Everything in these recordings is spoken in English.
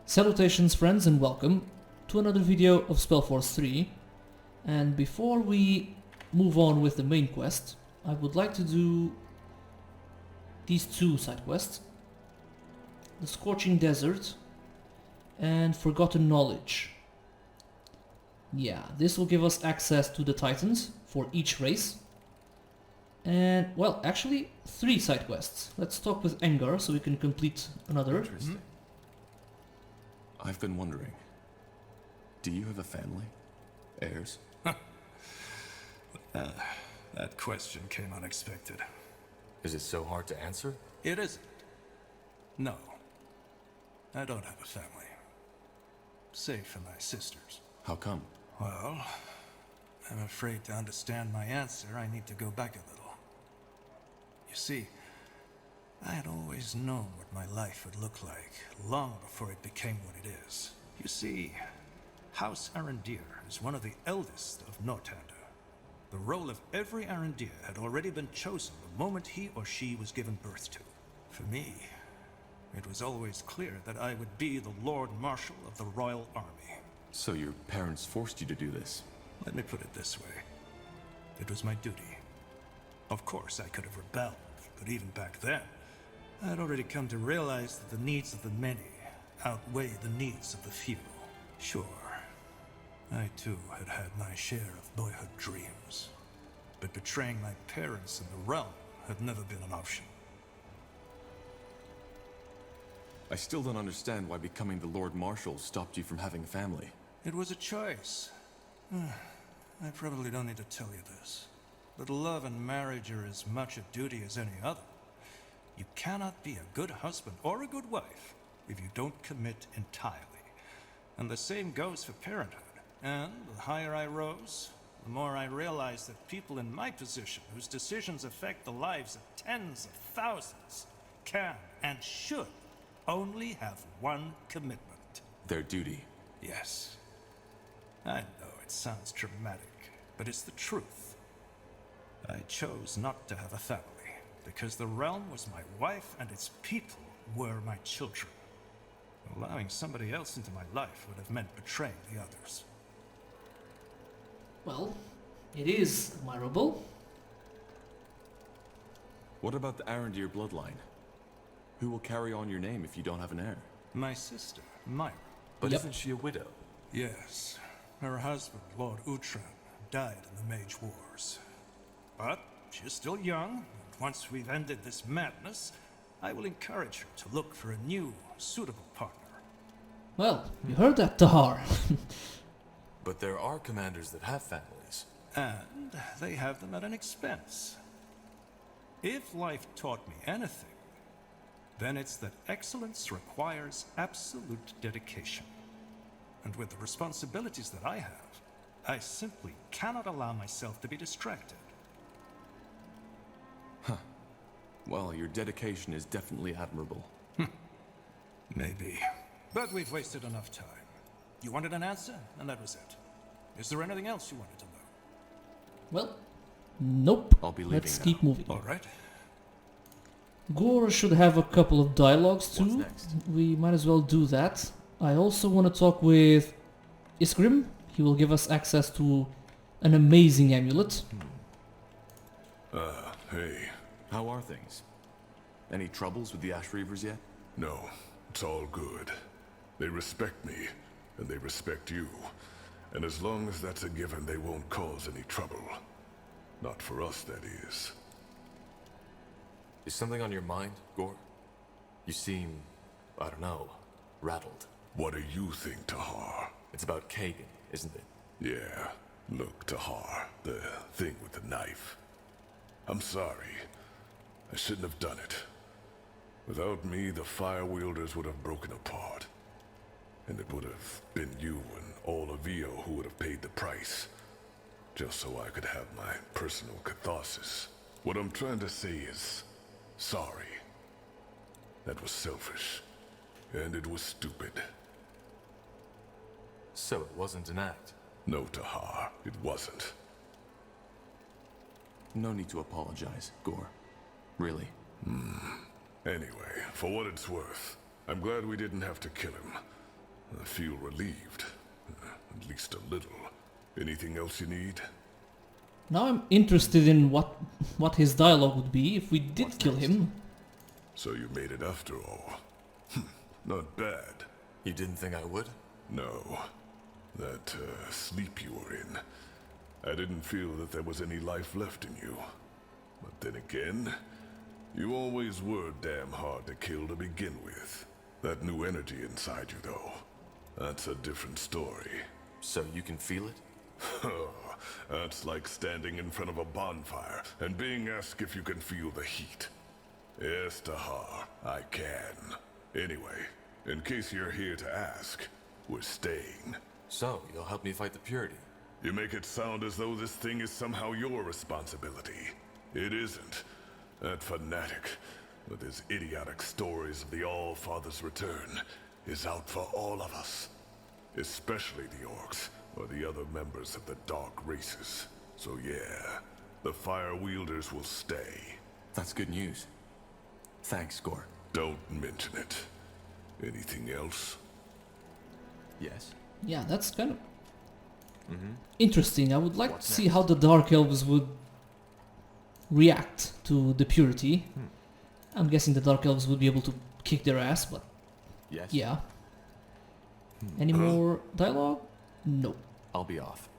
Salutations friends and welcome to another video of SpellForce 3, and before we move on with the main quest, I would like to do these two side quests: the Scorching Desert and Forgotten Knowledge. Yeah, this will give us access to the Titans for each race. And, well, actually, 3 side quests. Let's talk with Engar so we can complete another. Interesting. I've been wondering, do you have a family? Heirs? That question came unexpected. Is it so hard to answer? It isn't. No. I don't have a family. Save for my sisters. How come? Well, I'm afraid to understand my answer, I need to go back a little. You see, I had always known what my life would look like, long before it became what it is. You see, House Arendir is one of the eldest of Northander. The role of every Arendir had already been chosen the moment he or she was given birth to. For me, it was always clear that I would be the Lord Marshal of the Royal Army. So your parents forced you to do this? Let me put it this way. It was my duty. Of course, I could have rebelled, but even back then, I had already come to realize that the needs of the many outweigh the needs of the few. Sure, I too had had my share of boyhood dreams, but betraying my parents and the realm had never been an option. I still don't understand why becoming the Lord Marshal stopped you from having a family. It was a choice. I probably don't need to tell you this, but love and marriage are as much a duty as any other. You cannot be a good husband or a good wife if you don't commit entirely. And the same goes for parenthood. And the higher I rose, the more I realized that people in my position, whose decisions affect the lives of tens of thousands, can and should only have one commitment. Their duty. Yes. I know it sounds dramatic, but it's the truth. I chose not to have a family, because the realm was my wife and its people were my children. Allowing somebody else into my life would have meant betraying the others. Well, it is admirable. What about the Arendir bloodline? Who will carry on your name if you don't have an heir? My sister, Myra. But Yep. isn't she a widow? Yes, her husband, Lord Utran, died in the Mage Wars. But she's still young, and once we've ended this madness, I will encourage her to look for a new, suitable partner. Well, you heard that, Tahar. But there are commanders that have families. And they have them at an expense. If life taught me anything, then it's that excellence requires absolute dedication. And with the responsibilities that I have, I simply cannot allow myself to be distracted. Well, your dedication is definitely admirable. Maybe. But we've wasted enough time. You wanted an answer, and that was it. Is there anything else you wanted to know? Well, nope. I'll be leaving Let's now. keep moving. All right. Gore should have a couple of dialogues What's too. next? We might as well do that. I also want to talk with Iskrim. He will give us access to an amazing amulet. Hey. How are things? Any troubles with the Ash Reavers yet? No, it's all good. They respect me, and they respect you. And as long as that's a given, they won't cause any trouble. Not for us, that is. Is something on your mind, Gore? You seem, I don't know, rattled. What do you think, Tahar? It's about Kagan, isn't it? Yeah, look, Tahar, the thing with the knife. I'm sorry. I shouldn't have done it. Without me, the Fire Wielders would have broken apart. And it would have been you and all of Io who would have paid the price. Just so I could have my personal catharsis. What I'm trying to say is, sorry. That was selfish. And it was stupid. So it wasn't an act. No, Tahar, it wasn't. No need to apologize, Gore. Really. Anyway, for what it's worth, I'm glad we didn't have to kill him. I feel relieved. At least a little. Anything else you need? Now I'm interested in what his dialogue would be if we did kill him. So you made it after all. Not bad. You didn't think I would? No. That sleep you were in. I didn't feel that there was any life left in you. But then again, you always were damn hard to kill to begin with. That new energy inside you, though, that's a different story. So you can feel it? That's like standing in front of a bonfire and being asked if you can feel the heat. Yes, Tahar, I can. Anyway, in case you're here to ask, we're staying. So, you'll help me fight the Purity? You make it sound as though this thing is somehow your responsibility. It isn't. That fanatic, with his idiotic stories of the All-Father's return, is out for all of us. Especially the orcs, or the other members of the dark races. So yeah, the Fire Wielders will stay. That's good news. Thanks, Gore. Don't mention it. Anything else? Yes? Yeah, that's kind of interesting. I would like What's to see next? how the Dark Elves would react to the Purity. I'm guessing the Dark Elves would be able to kick their ass, but Yes? yeah. Any more dialogue? No. I'll be off.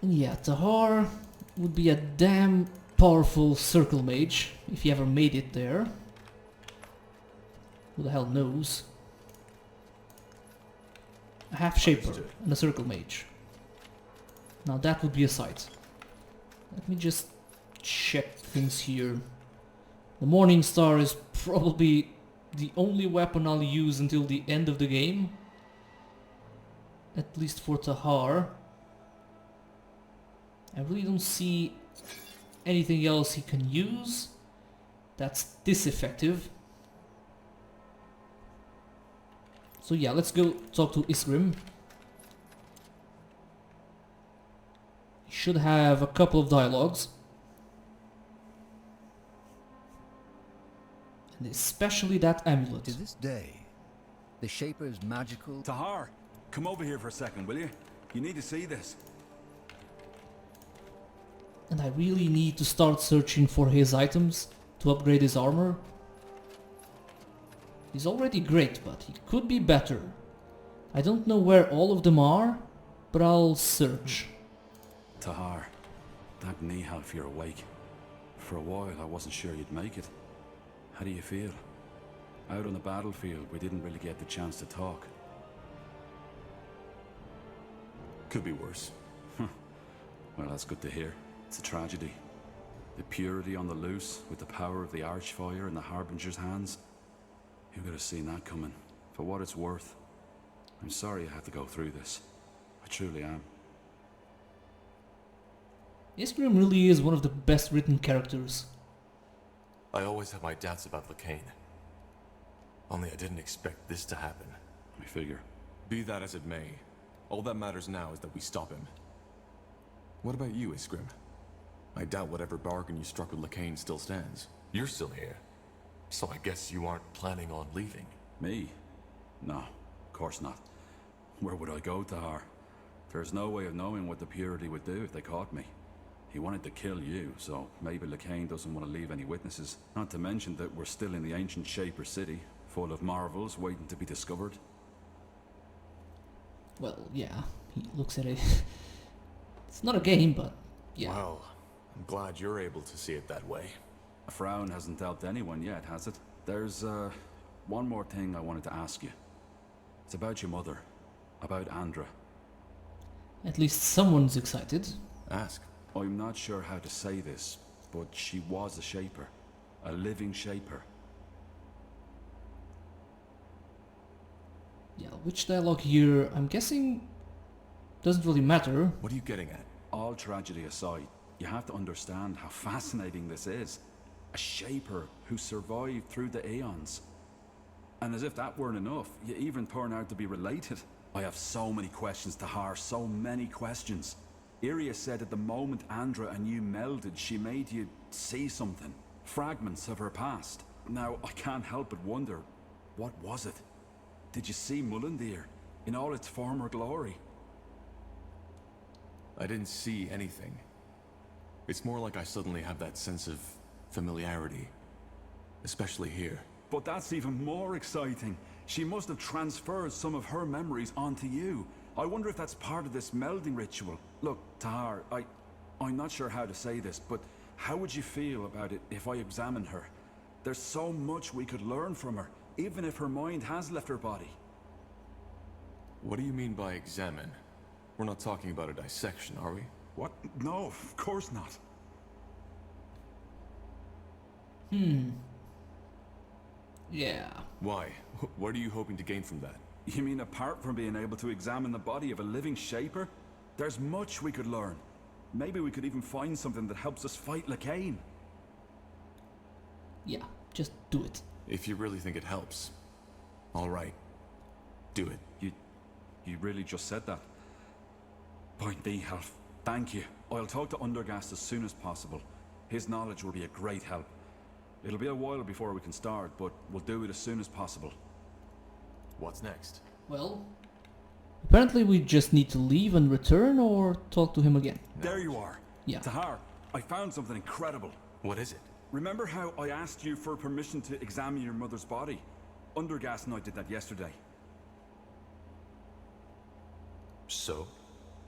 And yeah, Tahar would be a damn powerful circle mage if he ever made it there. Who the hell knows? A half shaper Understood. and a circle mage. Now that would be a sight. Let me just check things here. The Morning Star is probably the only weapon I'll use until the end of the game. At least for Tahar. I really don't see anything else he can use that's this effective. So yeah, let's go talk to Isgrim. He should have a couple of dialogues. And especially that amulet. To this day, the Shaper's magical... Tahar, come over here for a second, will you? You need to see this. And I really need to start searching for his items to upgrade his armor. He's already great, but he could be better. I don't know where all of them are, but I'll search. Tahar, thank Nihal if you're awake. For a while I wasn't sure you'd make it. How do you feel? Out on the battlefield we didn't really get the chance to talk. Could be worse. Well, that's good to hear. It's a tragedy. The Purity on the loose, with the power of the Archfire in the Harbinger's hands. Who could have seen that coming? For what it's worth. I'm sorry I had to go through this. I truly am. Isgrim really is one of the best written characters. I always had my doubts about Lacane. Only I didn't expect this to happen. I figure. Be that as it may, all that matters now is that we stop him. What about you, Isgrim? I doubt whatever bargain you struck with Lacane still stands. You're still here. So I guess you aren't planning on leaving. Me? No, of course not. Where would I go, Tahar? There's no way of knowing what the Purity would do if they caught me. He wanted to kill you, so maybe Lacane doesn't want to leave any witnesses. Not to mention that we're still in the ancient Shaper city, full of marvels waiting to be discovered. Well, yeah, he looks at it. It's not a game, but yeah. Well, I'm glad you're able to see it that way. A frown hasn't helped anyone yet, has it? There's, one more thing I wanted to ask you. It's about your mother. About Andra. At least someone's excited. Ask. I'm not sure how to say this, but she was a Shaper. A living Shaper. Yeah, which dialogue here, I'm guessing, doesn't really matter. What are you getting at? All tragedy aside, you have to understand how fascinating this is. A Shaper who survived through the Aeons. And as if that weren't enough, you even turn out to be related. I have so many questions, Tahar, so many questions. Iria said at the moment Andra and you melded, she made you see something. Fragments of her past. Now, I can't help but wonder, What was it? Did you see Mullendeer in all its former glory? I didn't see anything. It's more like I suddenly have that sense of familiarity. Especially here. But that's even more exciting. She must have transferred some of her memories onto you. I wonder if that's part of this melding ritual. Look, Tahar, I'm not sure how to say this, but how would you feel about it if I examined her? There's so much we could learn from her, even if her mind has left her body. What do you mean by examine? We're not talking about a dissection, are we? What? No, of course not. Yeah. Why? What are you hoping to gain from that? You mean apart from being able to examine the body of a living shaper? There's much we could learn. Maybe we could even find something that helps us fight Lacane. Yeah, just do it. If you really think it helps. All right. Do it. You really just said that? Point B, Half. Thank you. I'll talk to Undergast as soon as possible. His knowledge will be a great help. It'll be a while before we can start, but we'll do it as soon as possible. What's next? Well, apparently we just need to leave and return or talk to him again. There you are. Yeah. Tahar, I found something incredible. What is it? Remember how I asked you for permission to examine your mother's body? Undergast and I did that yesterday. So?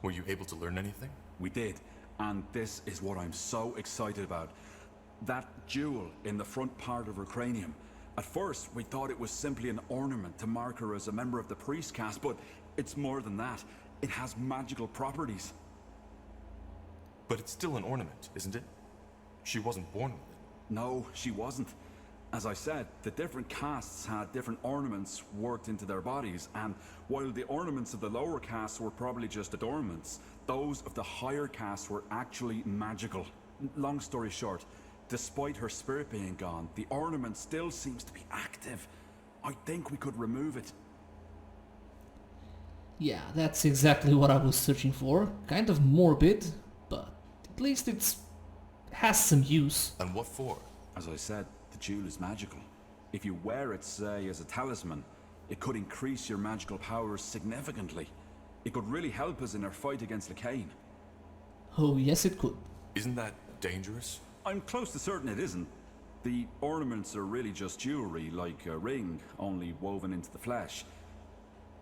Were you able to learn anything? We did, and this is what I'm so excited about. That jewel in the front part of her cranium. At first, we thought it was simply an ornament to mark her as a member of the priest caste, but it's more than that. It has magical properties. But it's still an ornament, isn't it? She wasn't born with it. No, she wasn't. As I said, the different castes had different ornaments worked into their bodies, and while the ornaments of the lower castes were probably just adornments, those of the higher castes were actually magical. Long story short, despite her spirit being gone, the ornament still seems to be active. I think we could remove it. Yeah, that's exactly what I was searching for. Kind of morbid, but at least it has some use. And what for? As I said, the jewel is magical. If you wear it, say, as a talisman, it could increase your magical powers significantly. It could really help us in our fight against Lacane. Oh yes it could. Isn't that dangerous? I'm close to certain it isn't. The ornaments are really just jewelry, like a ring, only woven into the flesh.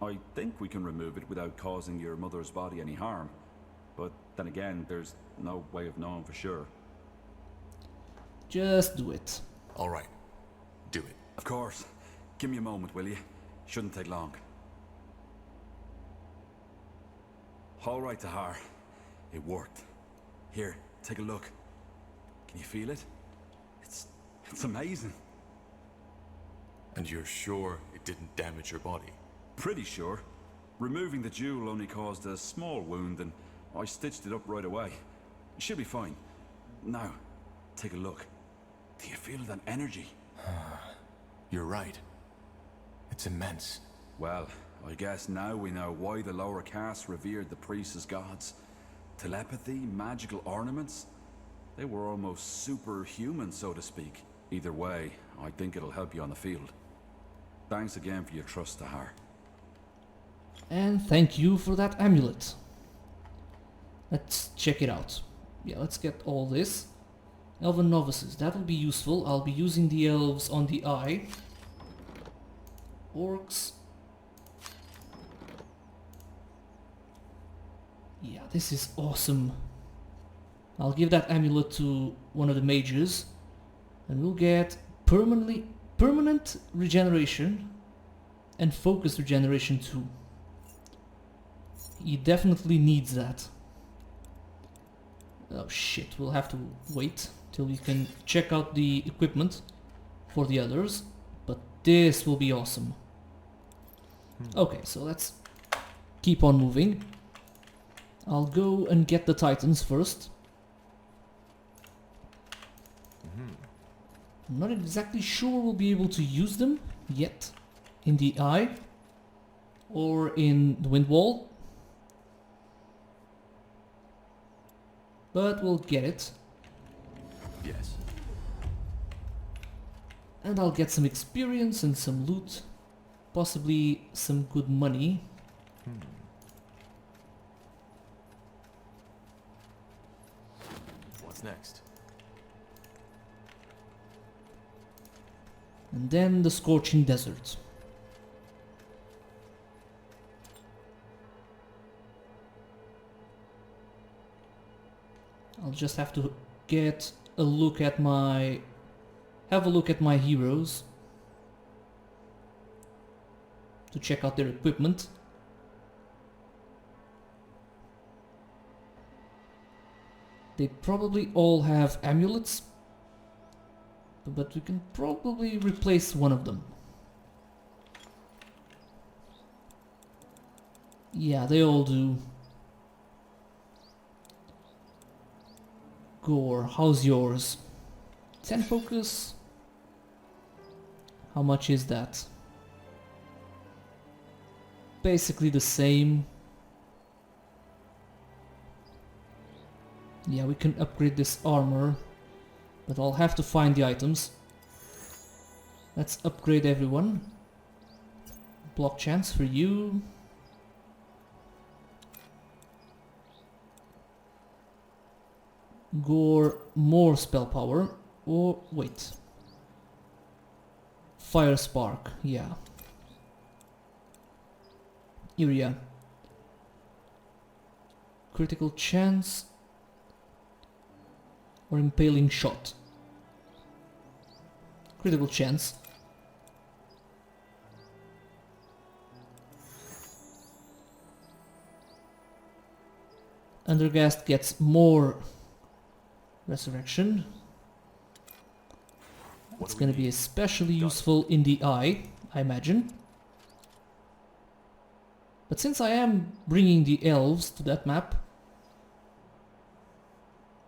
I think we can remove it without causing your mother's body any harm. But then again, there's no way of knowing for sure. Just do it. All right. Do it. Of course. Give me a moment, will you? Shouldn't take long. All right, Tahar. It worked. Here, take a look. Can you feel it? It's amazing. And you're sure it didn't damage your body? Pretty sure. Removing the jewel only caused a small wound, and I stitched it up right away. It should be fine. Now, take a look. Do you feel that energy? You're right. It's immense. Well, I guess now we know why the lower caste revered the priests as gods. Telepathy, magical ornaments, they were almost superhuman, so to speak. Either way, I think it'll help you on the field. Thanks again for your trust, Tahar. And thank you for that amulet. Let's check it out. Yeah, let's get all this. Elven novices, that will be useful. I'll be using the elves on the eye. Orcs. Yeah, this is awesome. I'll give that amulet to one of the mages. And we'll get permanent regeneration and focus regeneration too. He definitely needs that. Oh shit, we'll have to wait till we can check out the equipment for the others. But this will be awesome. Okay, so let's keep on moving. I'll go and get the Titans first. I'm not exactly sure we'll be able to use them yet in the eye or in the wind wall, but we'll get it. Yes. And I'll get some experience and some loot possibly some good money. What's next? And then the scorching desert. I'll just have to get a look at my... have a look at my heroes to check out their equipment. They probably all have amulets, but we can probably replace one of them. Yeah, they all do. Gore, how's yours? 10 focus? How much is that? Basically the same. Yeah, we can upgrade this armor, but I'll have to find the items. Let's upgrade everyone. Block chance for you. Gore, more spell power. Or wait. Fire spark, yeah. Iria. Critical chance. Or impaling shot. Critical chance. Undergast gets more resurrection. It's gonna be especially useful in the eye, I imagine. But since I am bringing the elves to that map,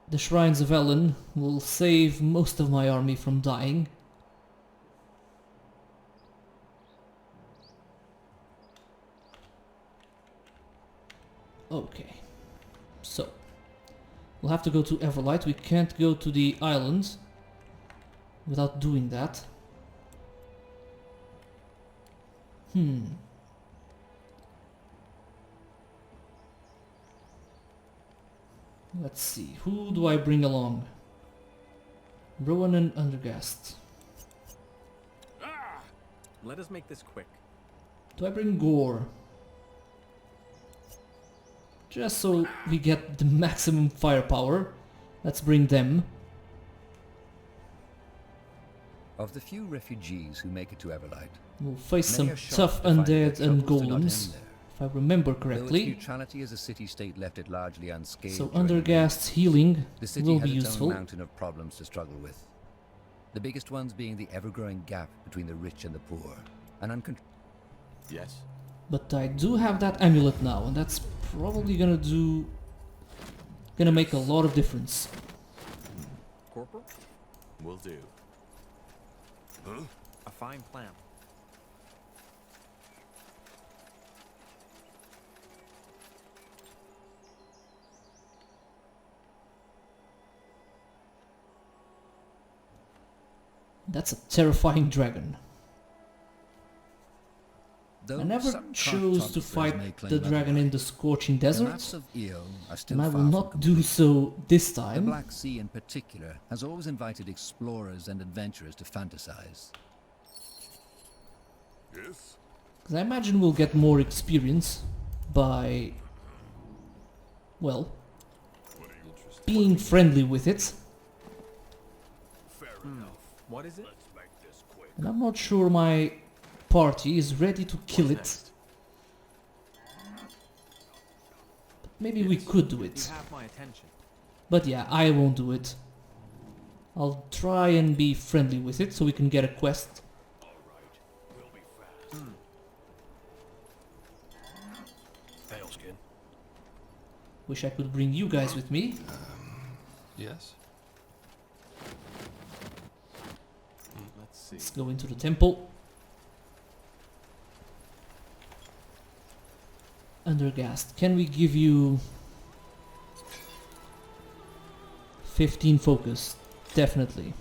the Shrines of Elen will save most of my army from dying. Okay, so we'll have to go to Everlight. We can't go to the island without doing that. Let's see, who do I bring along? Rowan and Undergast. Let us make this quick. Do I bring Gore? Just so we get the maximum firepower. Let's bring them. Of the few refugees who make it to Everlight, We'll face many some are shocked tough to find their undead and troubles do not golems, end there. if I remember Though its correctly. neutrality as a city-state left it largely unscathed. So during the Undergast's healing the city will has be its useful. own mountain of problems to struggle with. The biggest ones being the ever-growing gap between the rich and the poor. An Yes? But I do have that amulet now, and that's probably gonna make a lot of difference. Corporal? Will do. A fine plan. That's a terrifying dragon. Though I never some chose to cartographers fight may claim the dragon in the scorching The desert, maps of Io are still and I will far from not complete. do so this The time. Black Sea in particular has always invited explorers and adventurers to fantasize. Yes? Because I imagine we'll get more experience by, well, being friendly with it. Fair enough. What is it? Let's make this quick. And I'm not sure my party is ready to kill it. Next? Maybe we could do You it. have my attention. But yeah, I won't do it. I'll try and be friendly with it so we can get a quest. Alright, we'll be fast. Tailskin. Wish I could bring you guys with me. Yes? Let's see. Let's go into the temple. Undergast, can we give you 15 focus? Definitely.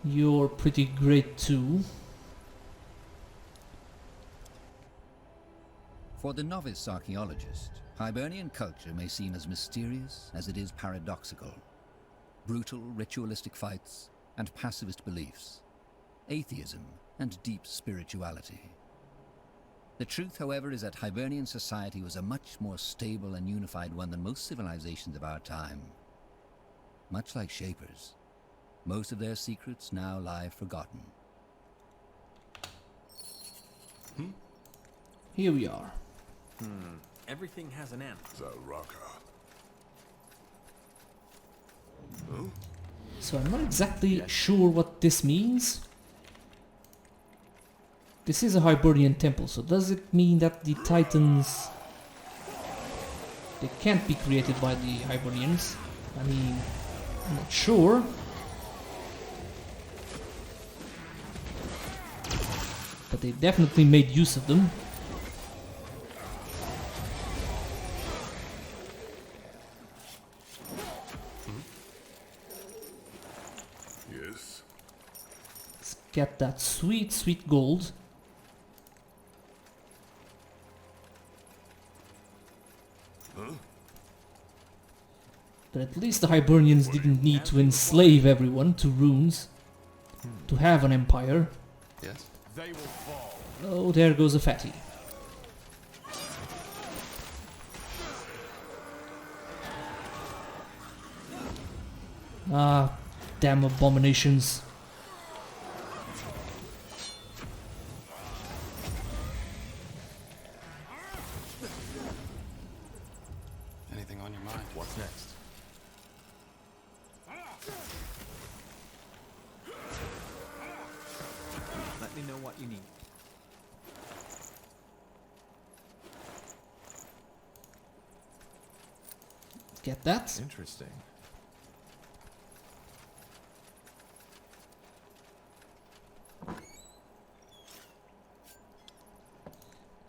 You're pretty great too. For the novice archaeologist, Hibernian culture may seem as mysterious as it is paradoxical. Brutal ritualistic fights and pacifist beliefs, atheism and deep spirituality. The truth, however, is that Hibernian society was a much more stable and unified one than most civilizations of our time. Much like Shapers, most of their secrets now lie forgotten. Here we are. Everything has an end. Zaraka. So I'm not exactly sure what this means. This is a Hibernian temple, so does it mean that the Titans... they can't be created by the Hibernians? I mean, I'm not sure. But they definitely made use of them. Yes. Let's get that sweet, sweet gold. But at least the Hibernians didn't need to enslave everyone to runes to have an empire. Yes. They will fall. Oh, there goes a fatty. Ah, damn abominations. Anything on your mind? What's next? Let me know what you need. Get that? Interesting.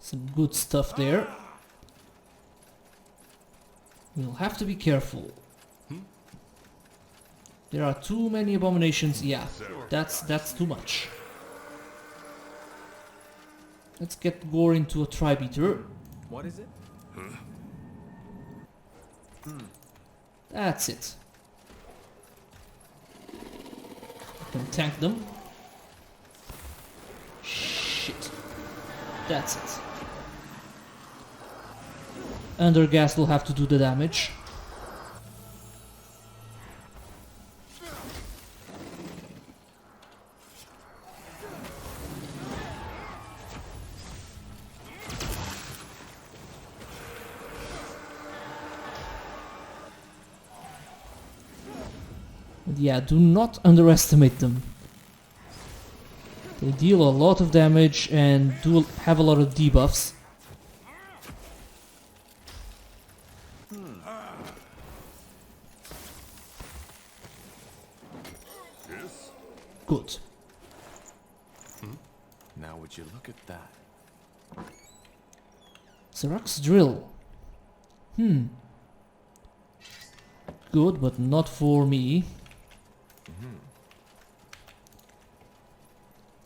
Some good stuff there. We'll have to be careful. There are too many abominations. Yeah, that's too much. Let's get Gore into a tribe eater. What is it? That's it. I can tank them. Shit. That's it. Undergas will have to do the damage. But yeah, do not underestimate them. They deal a lot of damage and do have a lot of debuffs. Good. Now would you look at that? Zarak's drill. Good, but not for me.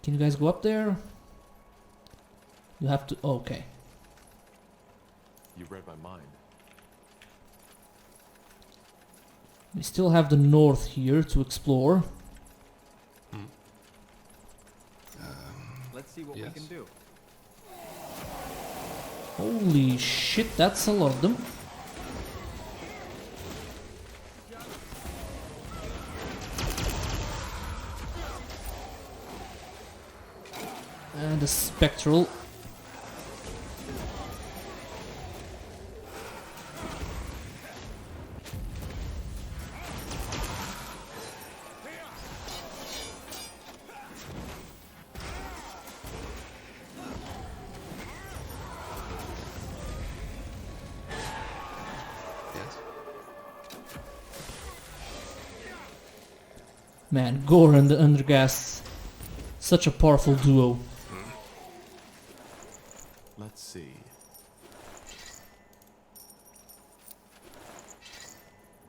Can you guys go up there? You have to... okay. You read my mind. We still have the north here to explore. Let's see what Yes. we can do. Holy shit, that's a lot of them. And a spectral. Yes. Man, Gore and the Undergas, such a powerful duo. Let's see.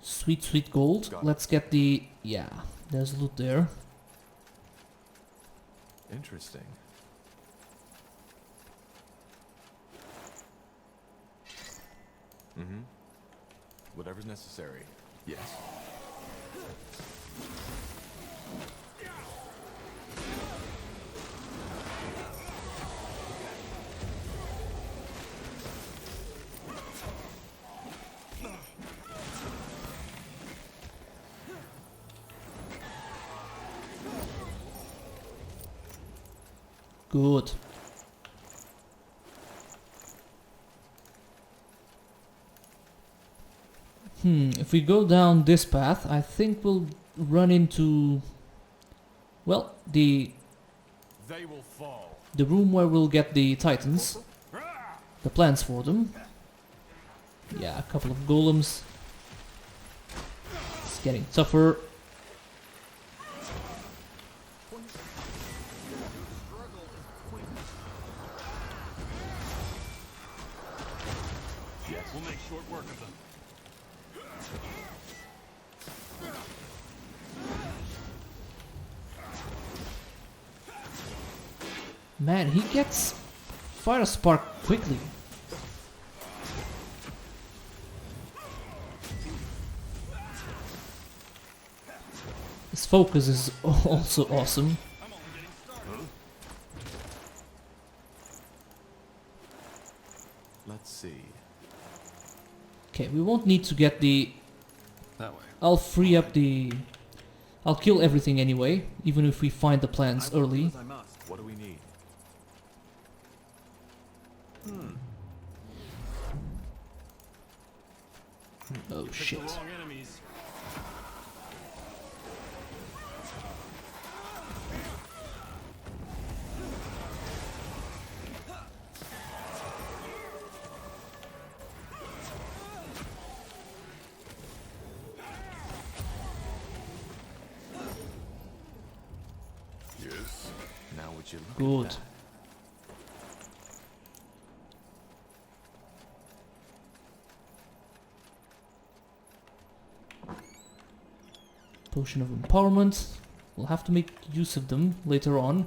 Sweet, sweet gold. Got it. Let's get the... yeah, there's loot there. Interesting. Mm-hmm. Whatever's necessary. Yes. Good. If we go down this path, I think we'll run into, well, They will fall. the room where we'll get the titans, the plans for them. Yeah, a couple of golems. It's getting tougher. Yes, we'll make short work of them. Man, he gets fire spark quickly. His focus is also awesome. Let's see. Okay, we won't need to get the... That way. I'll free up the... I'll kill everything anyway, even if we find the plans early. I must. What do we need? Oh shit. enemies. Yes. Now would you look Good. at that? Potion of empowerment. We'll have to make use of them later on.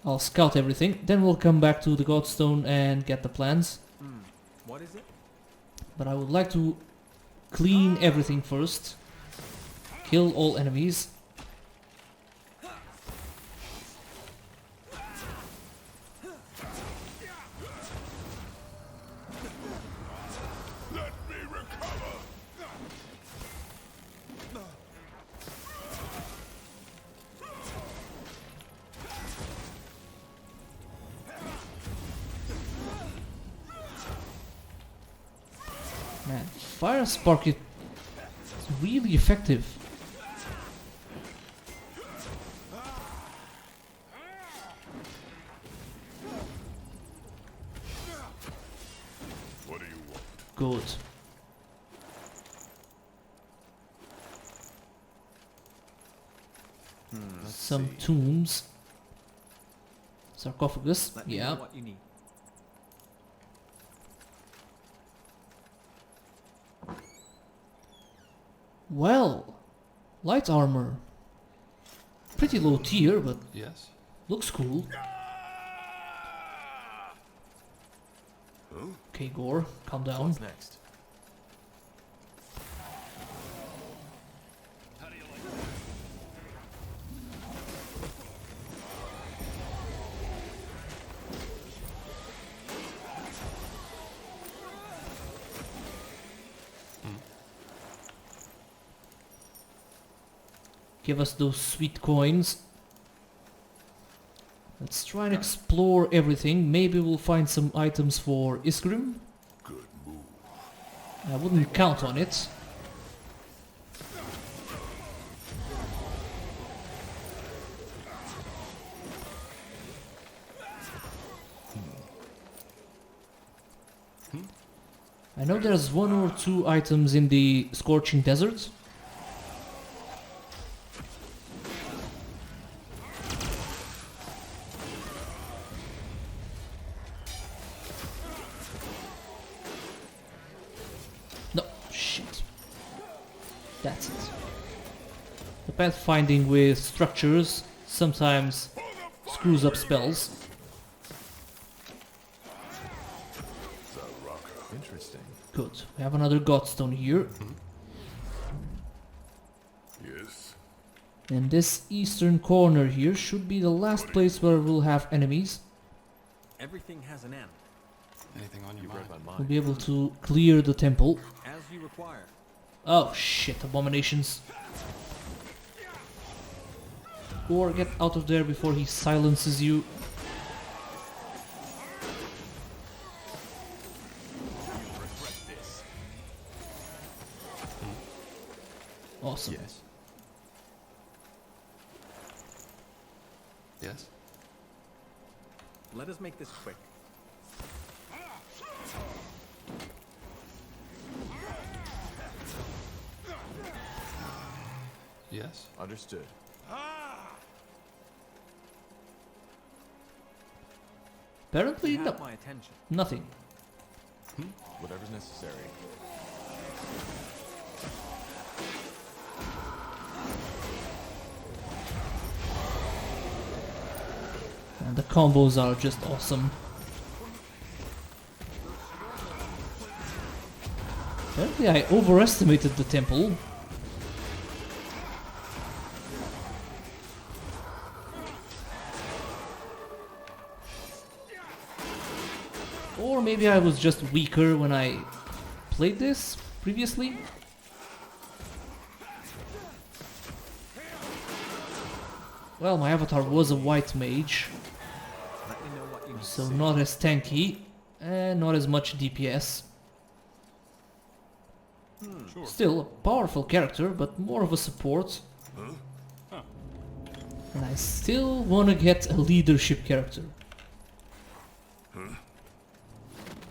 I'll scout everything, then we'll come back to the Godstone and get the plans. What is it? But I would like to clean everything first. Kill all enemies. Let me recover. Man, fire spark is really effective. What do you want? Good. Let's Some see. tombs. Sarcophagus. Let me Yeah. know what you need. Well, light armor. Pretty low tier, but Yes. looks cool. Okay, Gore, calm down. What's next? Give us those sweet coins. Let's try and explore everything. Maybe we'll find some items for Isgrim. Good move. I wouldn't count on it. I know there's one or two items in the Scorching Desert. No, shit. That's it. The pathfinding with structures sometimes screws up spells. Interesting. Good. We have another Godstone here. Yes? And this eastern corner here should be the last place where we'll have enemies. Everything has an end. Anything on your You mind? read my We'll mind. be able to clear the temple. As you require. Oh shit, abominations. Or get out of there before he silences you. Awesome. Yes. Yes? Let us make this quick. Yes? Understood. Apparently, You no, have my attention. nothing. Whatever's necessary. And the combos are just awesome. Apparently I overestimated the temple. Or maybe I was just weaker when I played this previously. Well, my avatar was a white mage, Let me know what you need. so not as tanky and not as much DPS. Sure. Still a powerful character, but more of a support. And I still want to get a leadership character.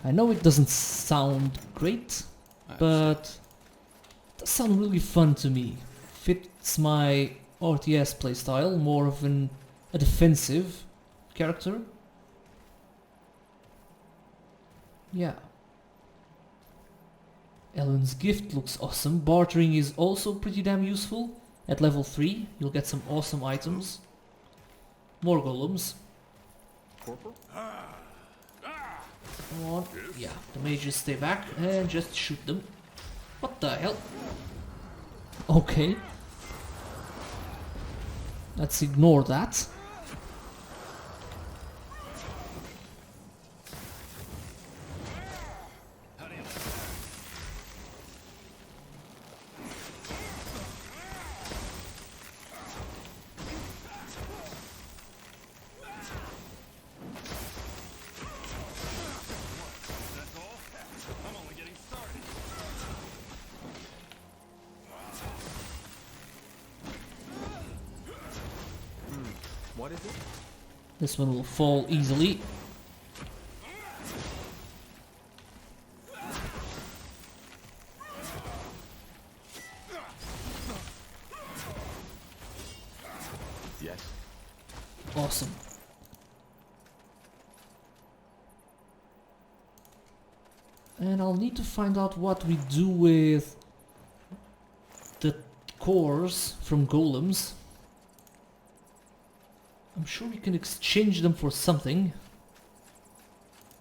I know it doesn't sound great, but it does sound really fun to me. Fits my RTS playstyle, more of a defensive character. Yeah. Ellen's gift looks awesome. Bartering is also pretty damn useful. At level 3, you'll get some awesome items. More golems. Corporal? Come on. Yeah, the mages stay back and just shoot them. What the hell? Okay. Let's ignore that. What is it? This one will fall easily. Yes. Awesome. And I'll need to find out what we do with the cores from golems. I'm sure we can exchange them for something.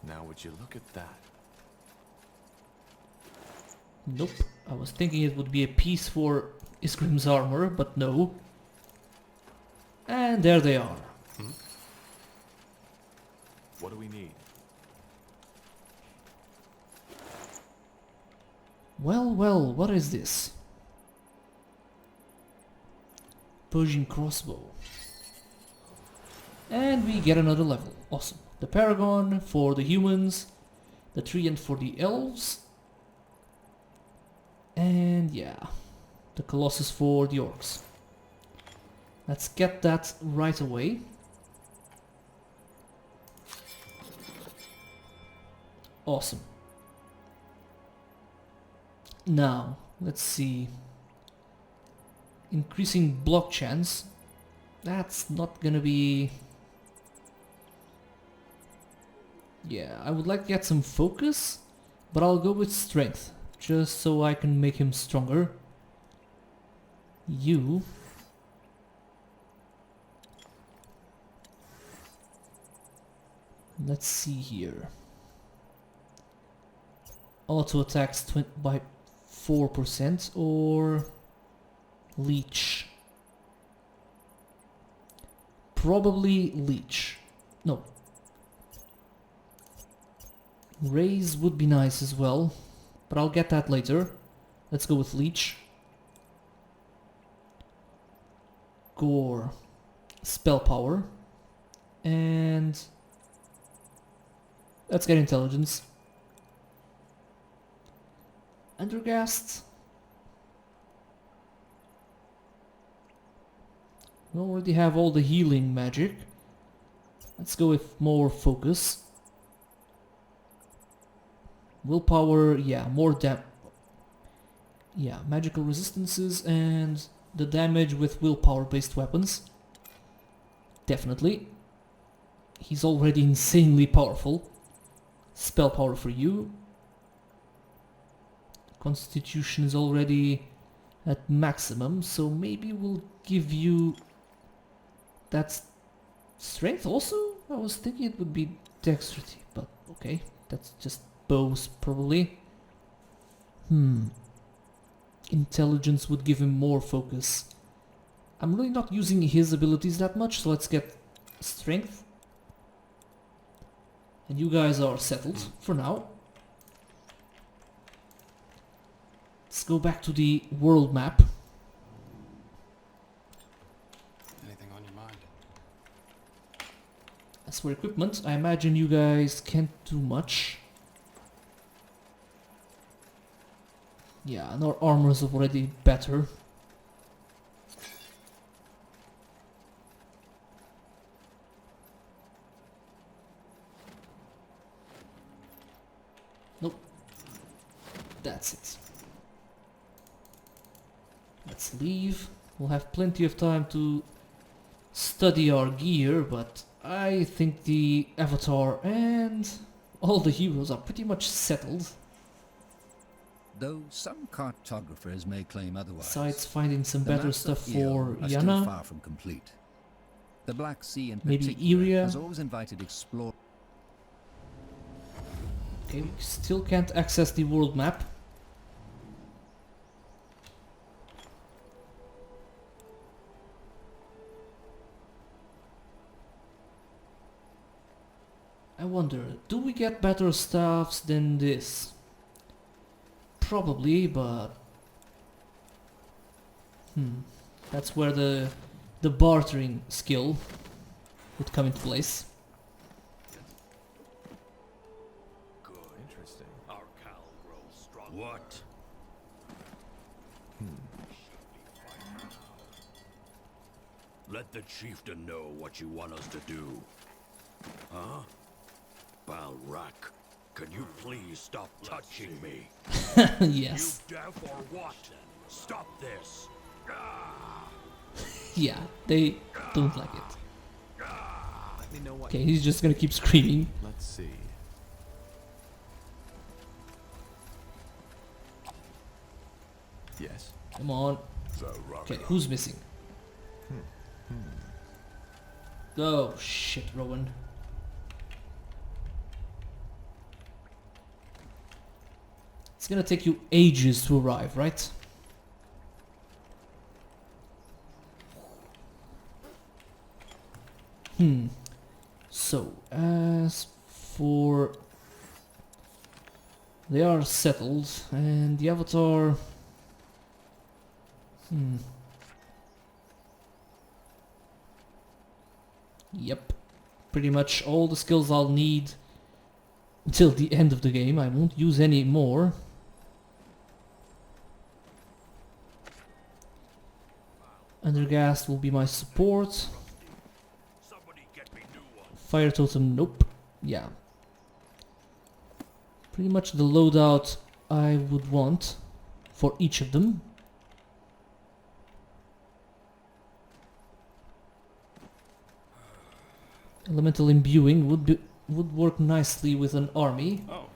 Now would you look at that? Nope. I was thinking it would be a piece for Isgrim's armor, but no. And there they are. What do we need? Well, well, what is this? Persian crossbow. And we get another level. Awesome. The Paragon for the humans, the Treant for the elves, and yeah, the Colossus for the orcs. Let's get that right away. Awesome. Now, let's see. Increasing block chance. That's not gonna be... Yeah, I would like to get some focus, but I'll go with strength, just so I can make him stronger. You... Let's see here. Auto attacks by 4% or leech. Probably leech. No. Raise would be nice as well, but I'll get that later. Let's go with leech. Gore. Spell power. And let's get intelligence. Undergast. We already have all the healing magic. Let's go with more focus. Willpower, yeah, more magical resistances and the damage with willpower based weapons. Definitely. He's already insanely powerful. Spell power for you. Constitution is already at maximum, so maybe we'll give you that strength also? I was thinking it would be dexterity, but okay, that's just bows probably. Intelligence would give him more focus. I'm really not using his abilities that much, so let's get strength. And you guys are settled for now. Let's go back to the world map. Anything on your mind? As for equipment, I imagine you guys can't do much. Yeah, and our armor is already better. Nope. That's it. Let's leave. We'll have plenty of time to study our gear, but I think the Avatar and all the heroes are pretty much settled. Though some cartographers may claim otherwise. Besides finding some the better maps stuff of for Eon are still Yana. far from complete. The Black Sea in Maybe particular Iria. has always invited explorers. Okay, we still can't access the world map. I wonder, do we get better staffs than this? Probably, but that's where the bartering skill would come into place. Interesting. Our cow grows strong. What? Let the chieftain know what you want us to do. Huh? Balrak, can you please stop touching me? Yes. You deaf or what? Stop this. Yeah, they don't like it. Let me know what. Okay, he's just gonna keep screaming. Let's see. Yes. Come on. Okay, who's missing? Oh shit, Rowan. It's gonna take you ages to arrive, right? So, as for... They are settled, and the Avatar... Yep. Pretty much all the skills I'll need until the end of the game. I won't use any more. Undergast will be my support. Somebody get me new one. Fire Totem, nope. Yeah. Pretty much the loadout I would want for each of them. Elemental imbuing would work nicely with an army. Oh,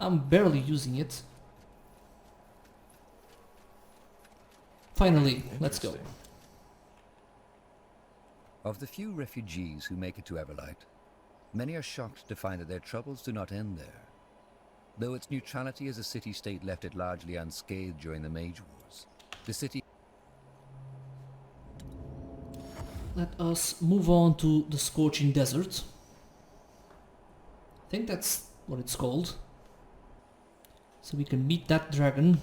I'm barely using it. Finally, let's go. Of the few refugees who make it to Everlight, Many are shocked to find that their troubles do not end there. Though its neutrality as a city-state left it largely unscathed during the Mage Wars, the city... Let us move on to the Scorching Desert. I think that's what it's called. So we can meet that dragon.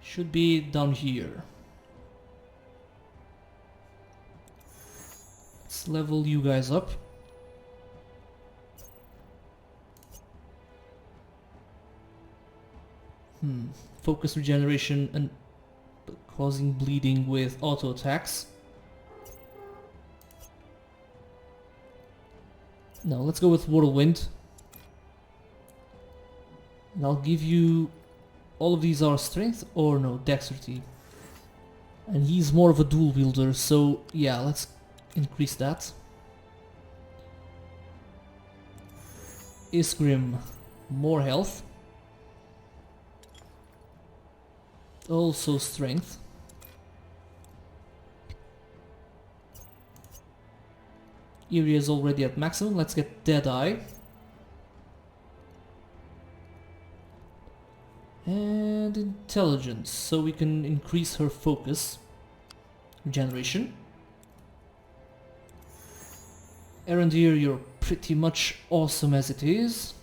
Should be down here. Let's level you guys up. Focus regeneration and causing bleeding with auto attacks. No, let's go with Whirlwind. And I'll give you... all of these are strength or no, dexterity. And he's more of a dual wielder, so yeah, let's increase that. Isgrim, more health. Also strength. Eerie is already at maximum. Let's get Deadeye. And intelligence, so we can increase her focus. Regeneration. Erendir, you're pretty much awesome as it is.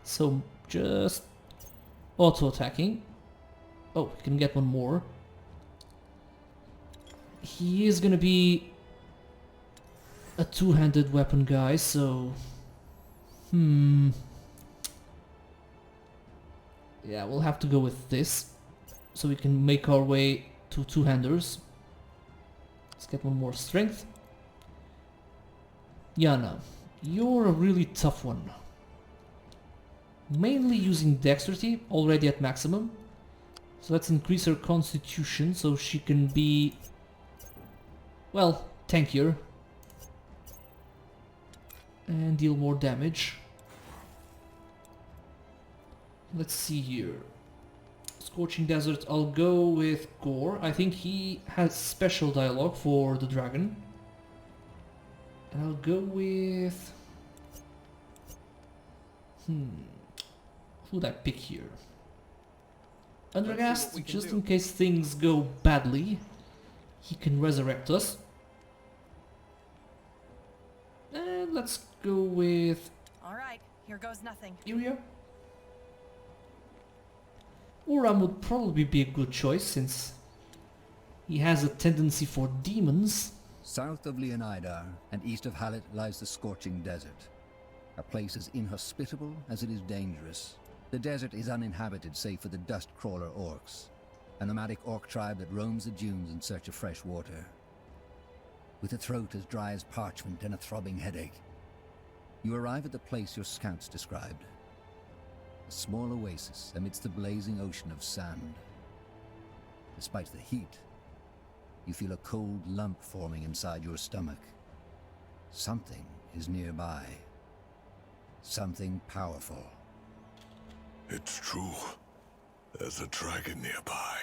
So just auto attacking. Oh, we can get one more. He is gonna be a two-handed weapon guy, so... yeah, we'll have to go with this. So we can make our way to two-handers. Let's get one more strength. Yana, you're a really tough one. Mainly using dexterity, already at maximum. So let's increase her constitution so she can be, well, tankier. And deal more damage. Let's see here. Scorching Desert, I'll go with Gore. I think he has special dialogue for the dragon. And I'll go with... who would I pick here? Undergast, just in case things go badly, he can resurrect us. And let's go with... Alright, here goes nothing. Iria. Uram would probably be a good choice since he has a tendency for demons. South of Leonidar and east of Hallet lies the Scorching Desert, a place as inhospitable as it is dangerous. The desert is uninhabited save for the dust-crawler orcs, a nomadic orc tribe that roams the dunes in search of fresh water. With a throat as dry as parchment and a throbbing headache, you arrive at the place your scouts described. A small oasis amidst the blazing ocean of sand. Despite the heat, you feel a cold lump forming inside your stomach. Something is nearby. Something powerful. It's true. There's a dragon nearby.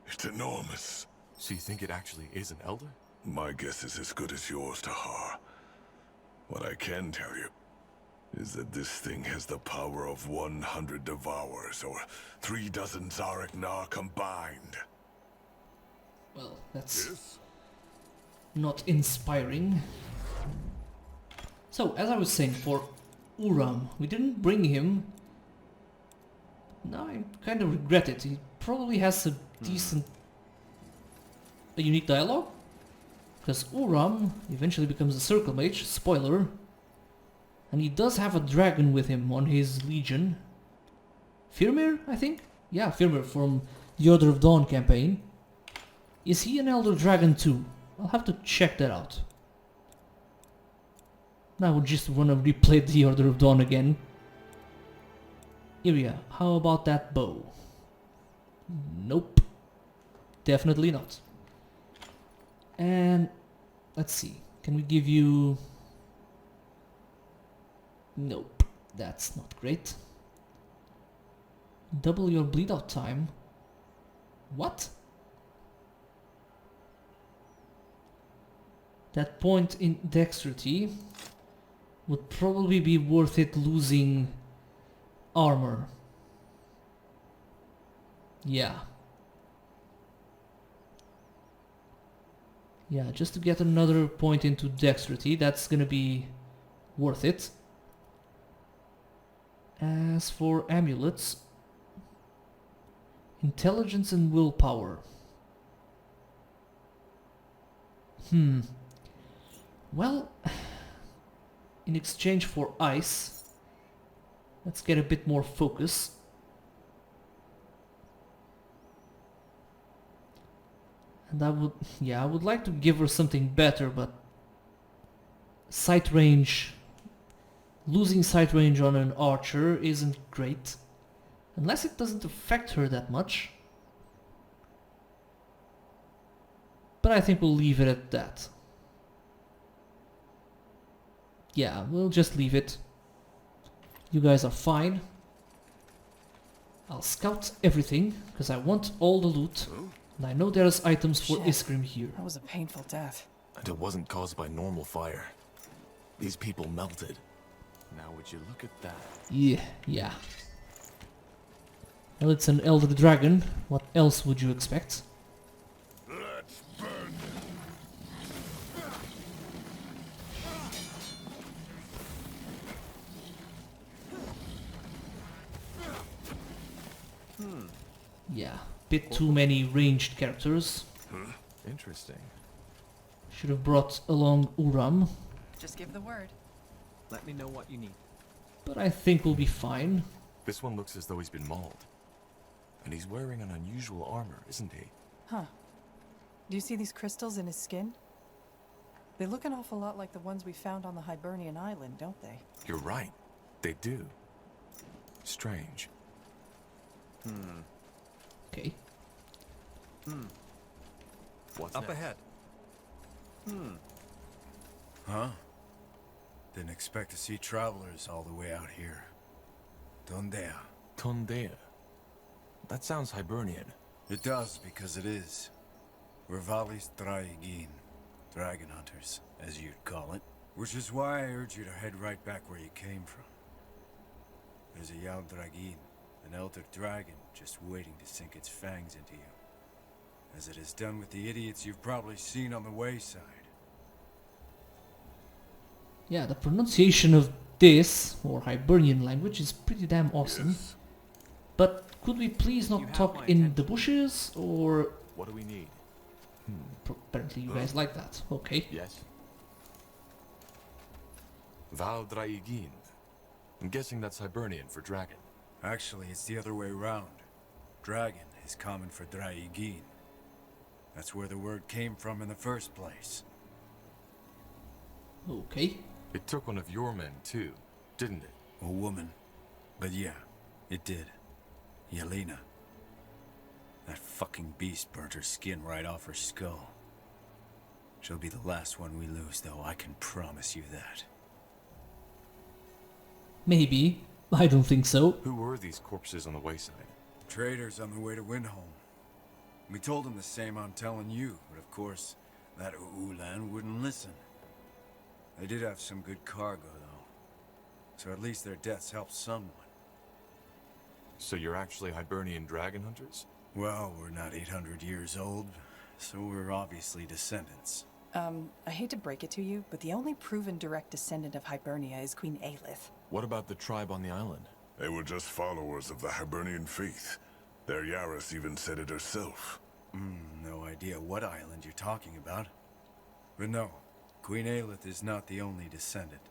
It's enormous. So you think it actually is an elder? My guess is as good as yours, Tahar. What I can tell you is that this thing has the power of 100 Devourers, or 36 Zarek Nar combined. Well, that's not inspiring. So, as I was saying, for Uram, we didn't bring him. Now I kind of regret it. He probably has a decent... a unique dialogue. Because Uram eventually becomes a Circle Mage, spoiler. And he does have a dragon with him on his legion. Firmir, I think? Yeah, Firmir from the Order of Dawn campaign. Is he an Elder Dragon too? I'll have to check that out. Now I would just want to replay the Order of Dawn again. Iria, how about that bow? Nope. Definitely not. And let's see. Can we give you... Nope. That's not great. Double your bleed out time. What? that point in dexterity would probably be worth it losing armor. Yeah. Yeah, just to get another point into dexterity, that's gonna be worth it. As for amulets, intelligence and willpower. Well, in exchange for ice, let's get a bit more focus. And I would like to give her something better, but sight range, losing sight range on an archer isn't great. Unless it doesn't affect her that much. But I think we'll leave it at that. Yeah, we'll just leave it. You guys are fine. I'll scout everything, because I want all the loot. And I know there's items for Iskrim here. That was a painful death. And it wasn't caused by normal fire. These people melted. Now would you look at that? Yeah. Well, it's an elder dragon. What else would you expect? Let's burn them. Yeah, bit too many ranged characters. Interesting. Should have brought along Uram, Just give the word. Let me know what you need. but I think we'll be fine. This one looks as though he's been mauled. And he's wearing an unusual armor, isn't he? Huh. Do you see these crystals in his skin? They look an awful lot like the ones we found on the Hibernian island, don't they? You're right. They do. Strange. Okay. What's Up next? ahead. Huh? Didn't expect to see travelers all the way out here. Dondea. Tondea. That sounds Hibernian. It does, because it is. We're Valis Draigin, dragon hunters, as you'd call it. Which is why I urge you to head right back where you came from. There's a Yal Dragin, an elder dragon, just waiting to sink its fangs into you. As it has done with the idiots you've probably seen on the wayside. Yeah, the pronunciation of this, or Hibernian language, is pretty damn awesome. But could we please You not have talk my in attention. the bushes, or... What do we need? Apparently you guys like that. Okay. Yes? Val Draigin. I'm guessing that's Hibernian for dragon. Actually, it's the other way around. Dragon is common for Draigin. That's where the word came from in the first place. Okay. It took one of your men, too, didn't it? A woman. But yeah, it did. Yelena. That fucking beast burnt her skin right off her skull. She'll be the last one we lose, though, I can promise you that. Maybe. I don't think so. Who were these corpses on the wayside? Traders on the way to Windholm. We told them the same I'm telling you, but of course, that Ulan wouldn't listen. They did have some good cargo, though. So at least their deaths helped someone. So you're actually Hibernian dragon hunters? Well, we're not 800 years old, so we're obviously descendants. I hate to break it to you, but the only proven direct descendant of Hibernia is Queen Aelith. What about the tribe on the island? They were just followers of the Hibernian faith. Their Yaris even said it herself. No idea what island you're talking about. But no, Queen Aelith is not the only descendant.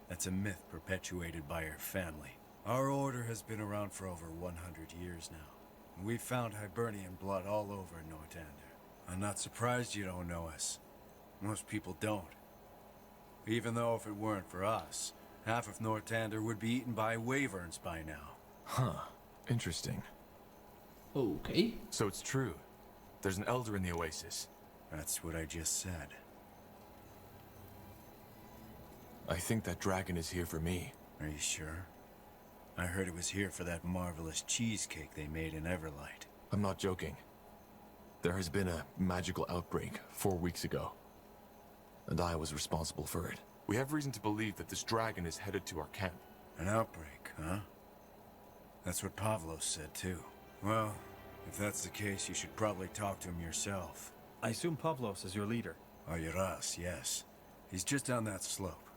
That's a myth perpetuated by her family. Our order has been around for over 100 years now. We've found Hibernian blood all over Nortander. I'm not surprised you don't know us. Most people don't. Even though if it weren't for us, half of Nortander would be eaten by wyverns by now. Huh. Interesting. Okay. So it's true. There's an elder in the oasis. That's what I just said. I think that dragon is here for me. Are you sure? I heard it was here for that marvelous cheesecake they made in Everlight. I'm not joking. There has been a magical outbreak 4 weeks ago. and I was responsible for it. We have reason to believe that this dragon is headed to our camp. An outbreak, huh? That's what Pavlos said too. Well, if that's the case, you should probably talk to him yourself. I assume Pavlos is your leader. Oyras, yes. He's just down that slope.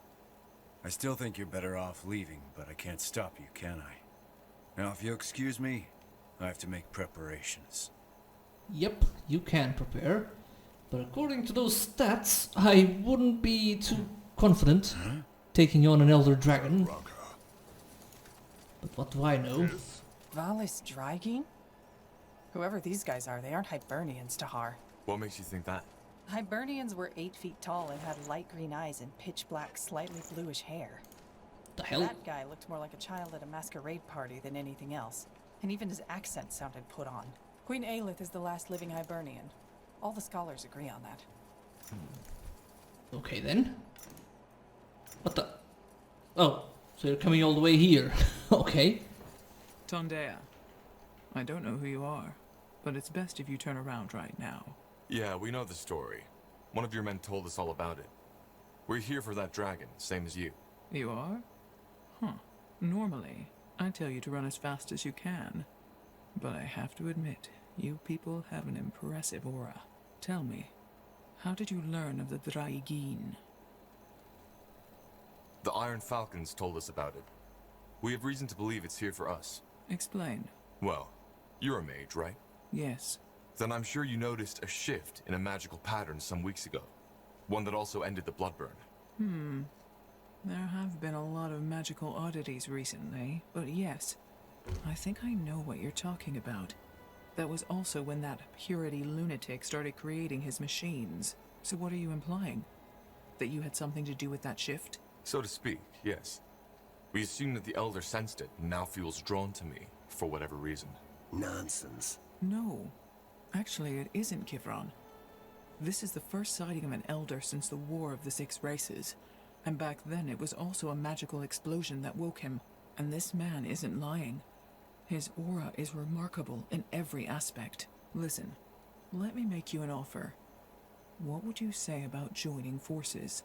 I still think you're better off leaving, but I can't stop you, can I? Now, if you'll excuse me, I have to make preparations. Yep, you can prepare. But according to those stats, I wouldn't be too confident taking on an Elder Dragon. But what do I know? Valis Drygene? Whoever these guys are, they aren't Hibernians, Tahar. What makes you think that? Hibernians were 8 feet tall and had light green eyes and pitch black, slightly bluish hair. The hell? That guy looked more like a child at a masquerade party than anything else. And even his accent sounded put on. Queen Aelith is the last living Hibernian. All the scholars agree on that. Okay then. What the? Oh, so you're coming all the way here. Okay. Tondea, I don't know who you are, but it's best if you turn around right now. Yeah, we know the story. One of your men told us all about it. We're here for that dragon, same as you. You are? Huh. Normally, I tell you to run as fast as you can. But I have to admit, you people have an impressive aura. Tell me, how did you learn of the Drygene? The Iron Falcons told us about it. We have reason to believe it's here for us. Explain. Well, you're a mage, right? Yes. Then I'm sure you noticed a shift in a magical pattern some weeks ago. One that also ended the bloodburn. There have been a lot of magical oddities recently, but yes, I think I know what you're talking about. That was also when that purity lunatic started creating his machines. So what are you implying? That you had something to do with that shift? So to speak, yes. We assume that the Elder sensed it and now feels drawn to me, for whatever reason. Nonsense. No. Actually, it isn't Kivron. This is the first sighting of an Elder since the War of the Six Races. And back then it was also a magical explosion that woke him. And this man isn't lying. His aura is remarkable in every aspect. Listen, let me make you an offer. What would you say about joining forces?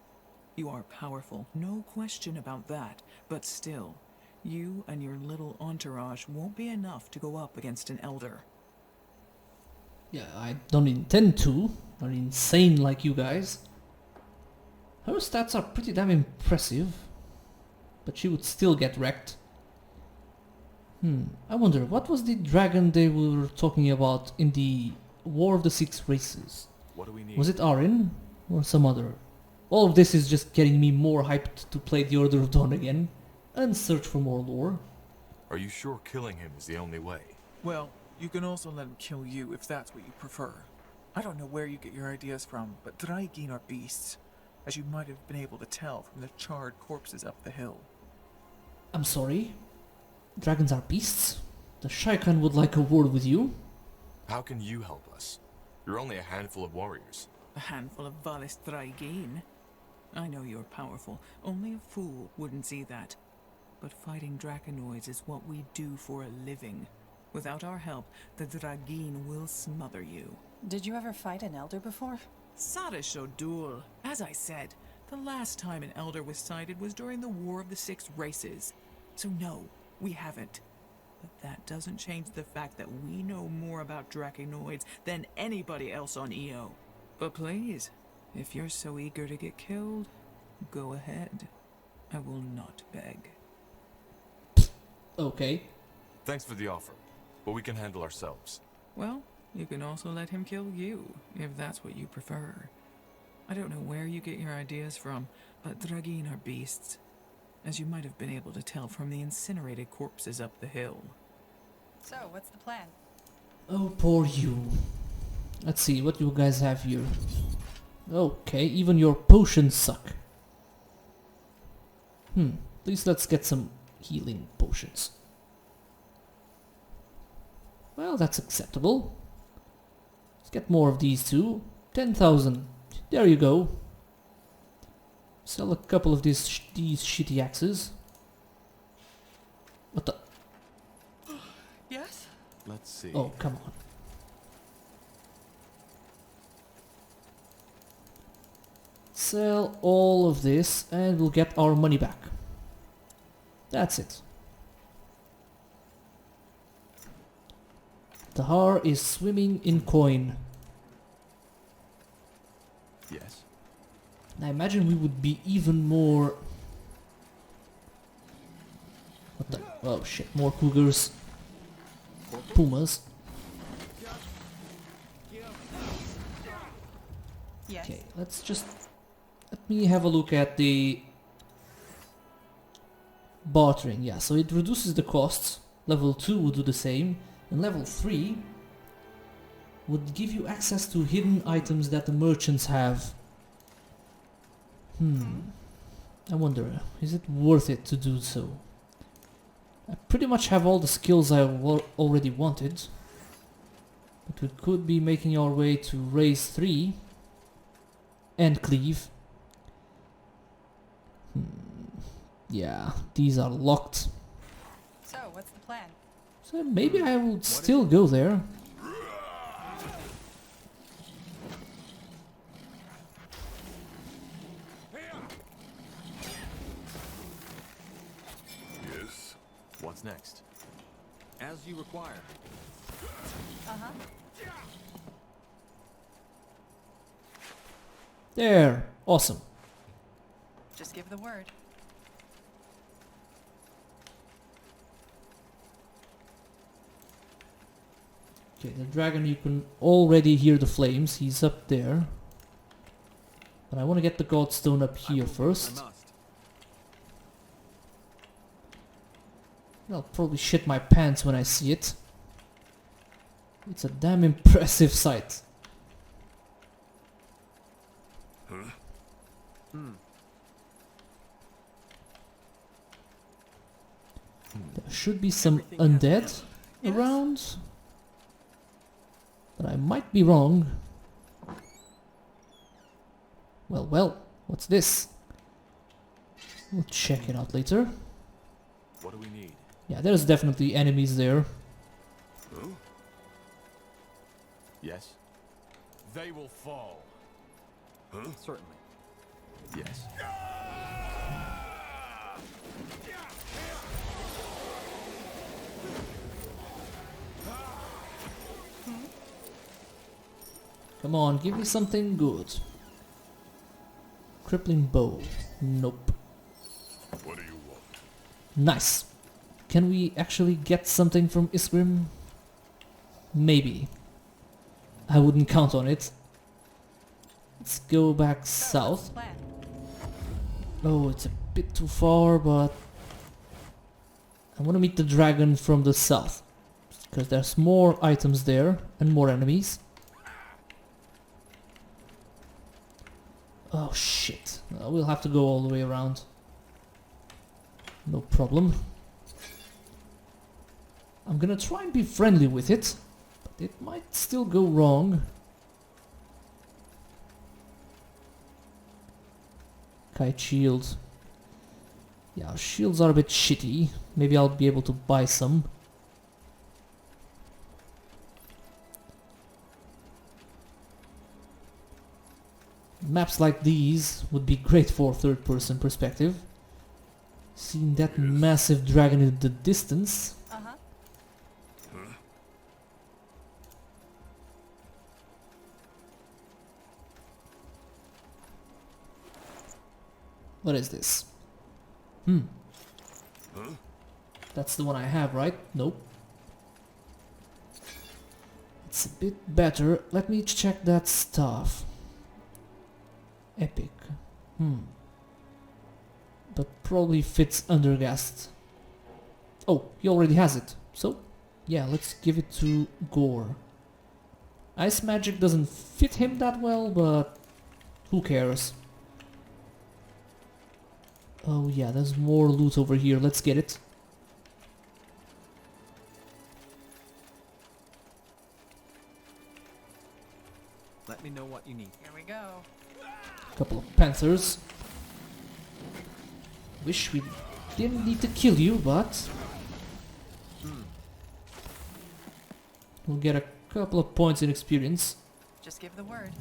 You are powerful, no question about that, but still, you and your little entourage won't be enough to go up against an Elder. Yeah, I don't intend to. I'm insane like you guys. Her stats are pretty damn impressive, but she would still get wrecked. I wonder, what was the dragon they were talking about in the War of the Six Races? What do we need? Was it Arin or some other? All of this is just getting me more hyped to play the Order of Dawn again and search for more lore. Are you sure killing him is the only way? Well, you can also let him kill you if that's what you prefer. I don't know where you get your ideas from, but Drygene are beasts, as you might have been able to tell from the charred corpses up the hill. I'm sorry? Dragons are beasts? The Shaikan would like a word with you. How can you help us? You're only a handful of warriors. A handful of Valis Drygene? I know you're powerful. Only a fool wouldn't see that. But fighting Draconoids is what we do for a living. Without our help, the Drygene will smother you. Did you ever fight an Elder before? Sadish Odul. As I said, the last time an Elder was sighted was during the War of the Six Races. So no, we haven't. But that doesn't change the fact that we know more about Draconoids than anybody else on EO. But please, if you're so eager to get killed, go ahead. I will not beg. Okay. Thanks for the offer, but we can handle ourselves. Well, you can also let him kill you, if that's what you prefer. I don't know where you get your ideas from, but Drygene are beasts, as you might have been able to tell from the incinerated corpses up the hill. So, what's the plan? Oh, poor you. Let's see what you guys have here. Okay, even your potions suck. At least let's get some healing potions. Well, that's acceptable. Let's get more of these too. 10,000. There you go. Sell a couple of these shitty axes. What the? Yes? Let's see. Oh, come on. Sell all of this and we'll get our money back. That's it. Tahar is swimming in coin. Yes. I imagine we would be even more... What the... Oh shit, more cougars. Pumas. Yes. Okay, let's just... Let me have a look at the... bartering, yeah, so it reduces the costs. Level 2 would do the same. And level 3 would give you access to hidden items that the merchants have. I wonder, is it worth it to do so? I pretty much have all the skills I already wanted. But we could be making our way to raise 3 and cleave. Yeah, these are locked. So, what's the plan? So maybe I will still go there. Yes? What's next? As you require. Uh-huh. There, awesome. Just give the word. Okay, the dragon, you can already hear the flames. He's up there. But I want to get the godstone up here first. I'll probably shit my pants when I see it. It's a damn impressive sight. Huh? There should be some undead around. But I might be wrong. Well, what's this? We'll check it out later. What do we need? Yeah, there's definitely enemies there. Huh? Yes? They will fall. Huh? Certainly. Yes. Come on, give me something good. Crippling bow. Nope. What do you want? Nice. Can we actually get something from Iskrim? Maybe. I wouldn't count on it. Let's go back south. Oh, it's a bit too far, but I want to meet the dragon from the south. Because there's more items there and more enemies. Oh shit. We'll have to go all the way around. No problem. I'm gonna try and be friendly with it, but it might still go wrong. Kite shield. Yeah, shields are a bit shitty. Maybe I'll be able to buy some. Maps like these would be great for third-person perspective. Seeing that massive dragon in the distance. Uh-huh. Huh? What is this? Huh? That's the one I have, right? Nope. It's a bit better. Let me check that stuff. Epic. But probably fits Undergast. Oh, he already has it. So, yeah, let's give it to Gore. Ice magic doesn't fit him that well, but who cares? Oh yeah, there's more loot over here. Let's get it. Let me know what you need. Here we go. Couple of panthers. Wish we didn't need to kill you, but we'll get a couple of points in experience. Just give the word.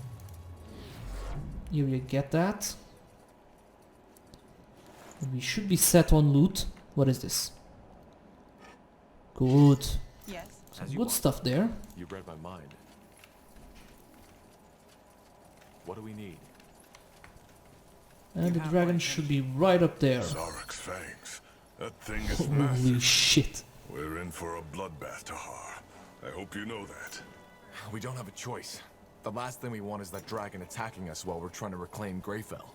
area get that. And we should be set on loot. What is this? Good. Yes. Some good stuff there. You read my mind. What do we need? And the dragon should be right up there. Zarek's fangs. That thing is Holy massive. shit. We're in for a bloodbath, Tahar. I hope you know that. We don't have a choice. The last thing we want is that dragon attacking us while we're trying to reclaim Greyfell.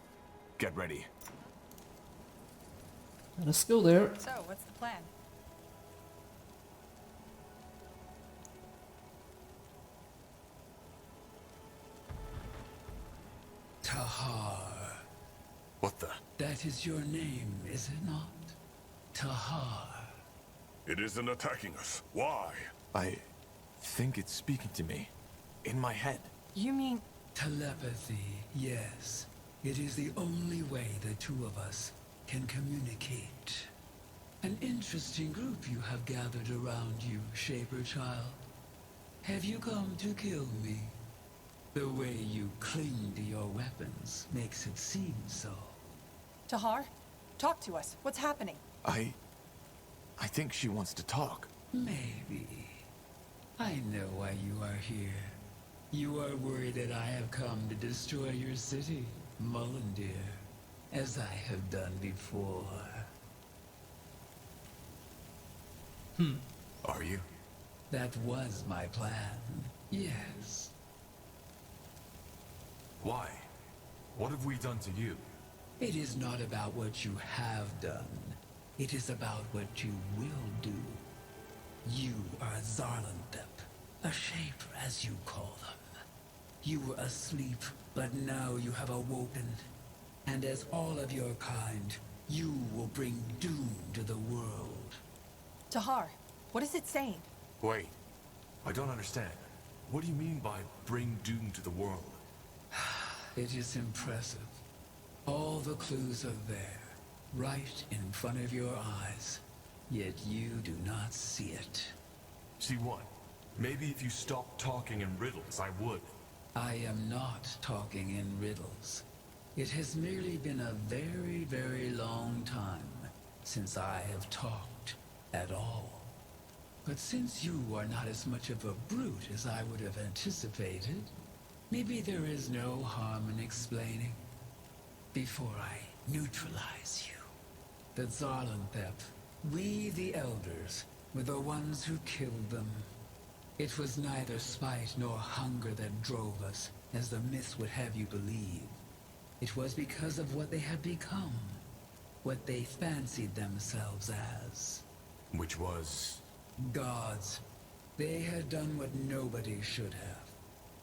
Get ready. And let's go there. So, what's the plan? Tahar. What the? That is your name, is it not? Tahar. It isn't attacking us. Why? I think it's speaking to me. In my head. You mean... Telepathy, yes. It is the only way the two of us can communicate. An interesting group you have gathered around you, Shaper Child. Have you come to kill me? The way you cling to your weapons makes it seem so. Tahar? Talk to us. What's happening? I think she wants to talk. Maybe. I know why you are here. You are worried that I have come to destroy your city, Mullendeer, as I have done before. Are you? That was my plan, yes. Why? What have we done to you? It is not about what you have done. It is about what you will do. You are Zarlandep, a shaper as you call them. You were asleep, but now you have awoken. And as all of your kind, you will bring doom to the world. Tahar, what is it saying? Wait. I don't understand. What do you mean by bring doom to the world? It is impressive. All the clues are there, right in front of your eyes. Yet you do not see it. See what? Maybe if you stopped talking in riddles, I would. I am not talking in riddles. It has merely been a very, very long time since I have talked at all. But since you are not as much of a brute as I would have anticipated, maybe there is no harm in explaining before I neutralize you. The Zarlandep, we the Elders, were the ones who killed them. It was neither spite nor hunger that drove us, as the myths would have you believe. It was because of what they had become, what they fancied themselves as. Which was... Gods. They had done what nobody should have.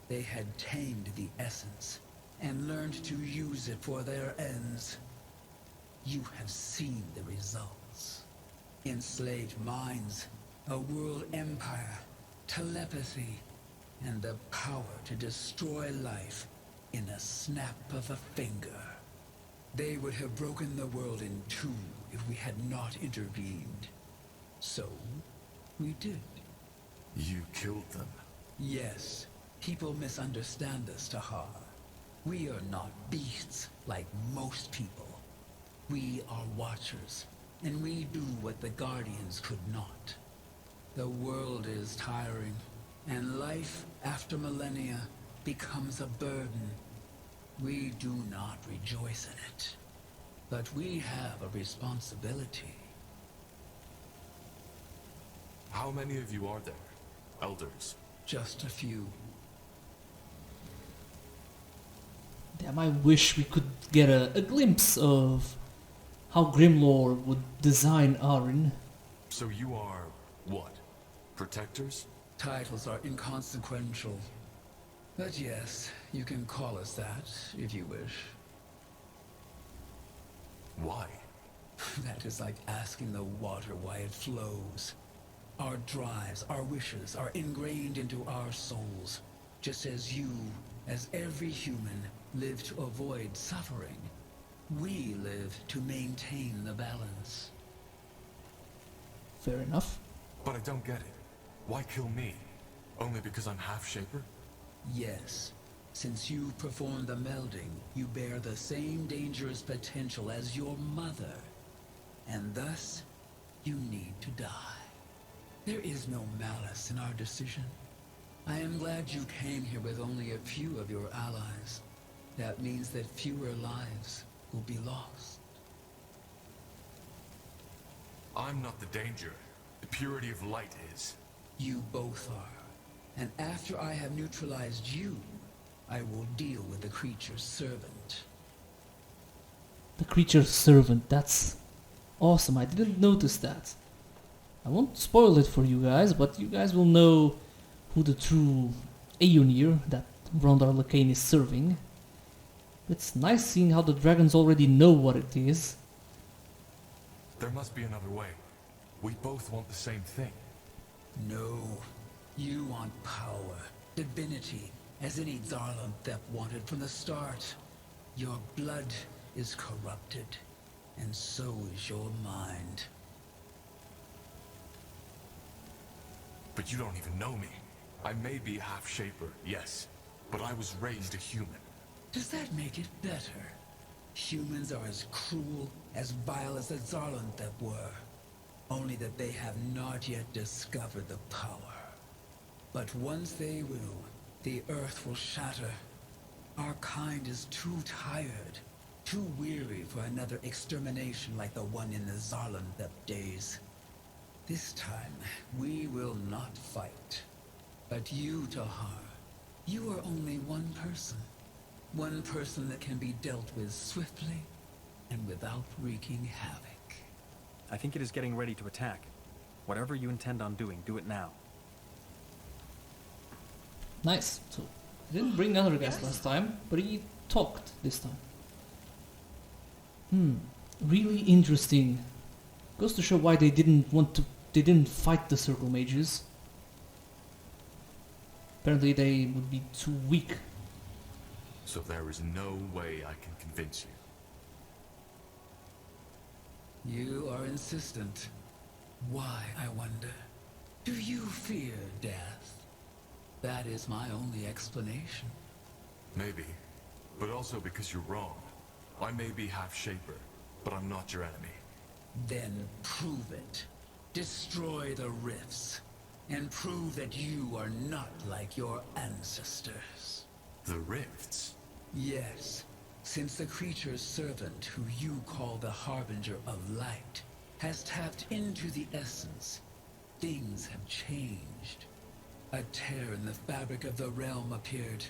They had tamed the essence, and learned to use it for their ends. You have seen the results. Enslaved minds, a world empire, telepathy, and the power to destroy life in a snap of a finger. They would have broken the world in two if we had not intervened. So, we did. You killed them? Yes. People misunderstand us, Tahar. We are not beasts like most people. We are watchers, and we do what the Guardians could not. The world is tiring, and life after millennia becomes a burden. We do not rejoice in it, but we have a responsibility. How many of you are there? Elders? Just a few. Damn, I wish we could get a glimpse of how Grimlore would design Arin. So you are... what? Protectors? Titles are inconsequential. But yes, you can call us that, if you wish. Why? That is like asking the water why it flows. Our drives, our wishes are ingrained into our souls, just as you, as every human, live to avoid suffering. We live to maintain the balance. Fair enough. But I don't get it. Why kill me? Only because I'm half Shaper? Yes. Since you performed the melding, you bear the same dangerous potential as your mother. And thus, you need to die. There is no malice in our decision. I am glad you came here with only a few of your allies. That means that fewer lives will be lost. I'm not the danger. The purity of light is. You both are. And after I have neutralized you, I will deal with the creature's servant. The creature's servant, that's awesome. I didn't notice that. I won't spoil it for you guys, but you guys will know who the true Aeonir that Rondar Lacane is serving. It's nice seeing how the dragons already know what it is. There must be another way. We both want the same thing. No. You want power, divinity, as any Zarlanthep wanted from the start. Your blood is corrupted, and so is your mind. But you don't even know me. I may be half-shaper, yes, but I was raised a human. Does that make it better? Humans are as cruel, as vile as the Zarlanthep were. Only that they have not yet discovered the power. But once they will, the earth will shatter. Our kind is too tired, too weary for another extermination like the one in the Zarlanthep days. This time, we will not fight. But you, Tahar, you are only one person. One person that can be dealt with swiftly and without wreaking havoc. I think it is getting ready to attack. Whatever you intend on doing, do it now. Nice. So, I didn't bring another guest last time, but he talked this time. Really interesting. Goes to show why they didn't fight the Circle Mages. Apparently they would be too weak. So there is no way I can convince you. You are insistent. Why, I wonder? Do you fear death? That is my only explanation. Maybe, but also because you're wrong. I may be half-shaper, but I'm not your enemy. Then prove it. Destroy the rifts, and prove that you are not like your ancestors. The rifts? Yes, since the creature's servant, who you call the Harbinger of Light, has tapped into the essence, things have changed. A tear in the fabric of the realm appeared,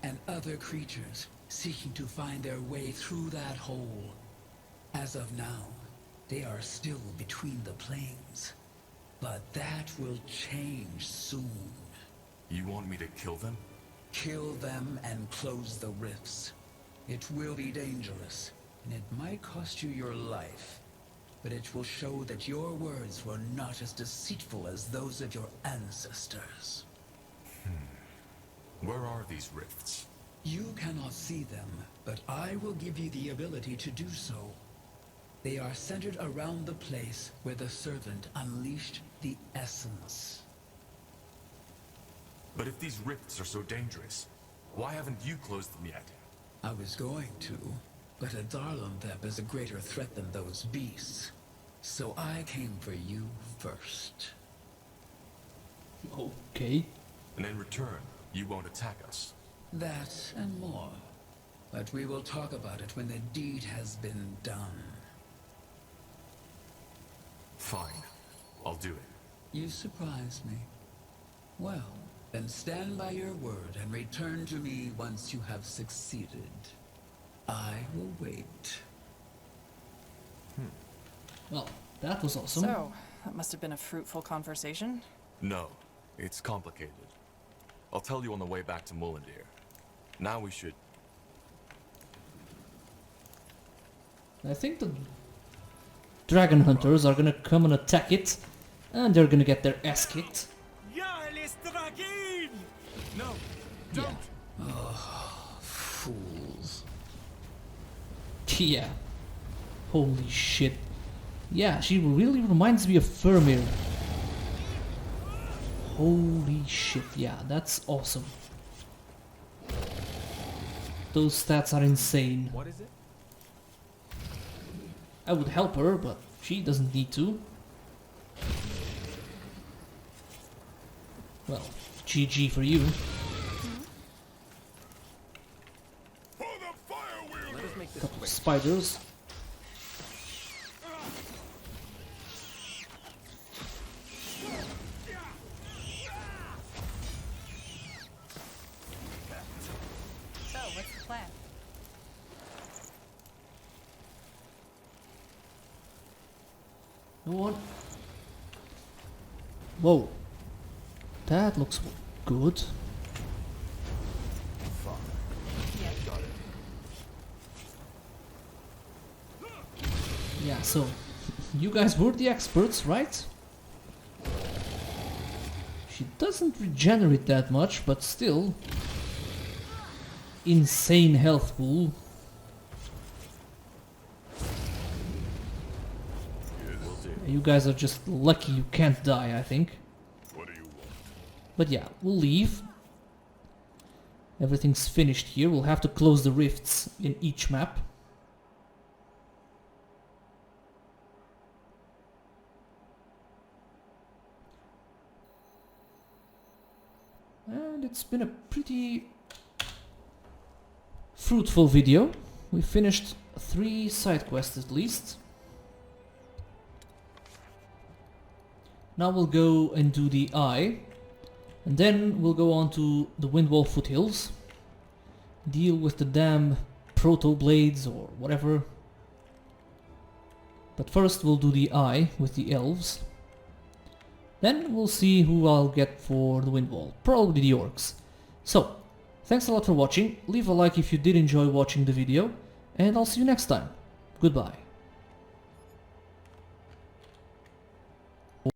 and other creatures seeking to find their way through that hole. As of now, they are still between the planes. But that will change soon. You want me to kill them? Kill them and close the rifts. It will be dangerous, and it might cost you your life. But it will show that your words were not as deceitful as those of your ancestors. Where are these rifts? You cannot see them, but I will give you the ability to do so. They are centered around the place where the servant unleashed the essence. But if these rifts are so dangerous, why haven't you closed them yet? I was going to, but a Zarlanthep is a greater threat than those beasts. So I came for you first. Okay. And in return, you won't attack us. That and more. But we will talk about it when the deed has been done. Fine. I'll do it. You surprise me. Well, then stand by your word and return to me once you have succeeded. I will wait. Well, that was awesome. So, that must have been a fruitful conversation. No, it's complicated. I'll tell you on the way back to Mullendeer. Now we should... I think the dragon hunters are gonna come and attack it, and they're gonna get their ass kicked. No! Don't! Yeah. Oh, fools. Yeah. Holy shit. Yeah, she really reminds me of Firmir. Holy shit, yeah, that's awesome. those stats are insane. What is it? I would help her, but she doesn't need to. Well, GG for you. Couple of spiders. So, what's the plan? No one. Whoa. That looks good. Yeah, so you guys were the experts, right? She doesn't regenerate that much, but still. Insane health pool. You guys are just lucky you can't die, I think. But yeah, we'll leave. Everything's finished here. We'll have to close the rifts in each map. And it's been a pretty fruitful video. We finished 3 side quests at least. Now we'll go and do the eye. And then we'll go on to the Windwall foothills. Deal with the damn proto-blades or whatever. But first we'll do the eye with the elves. Then we'll see who I'll get for the Windwall. Probably the orcs. So, thanks a lot for watching. Leave a like if you did enjoy watching the video. And I'll see you next time. Goodbye.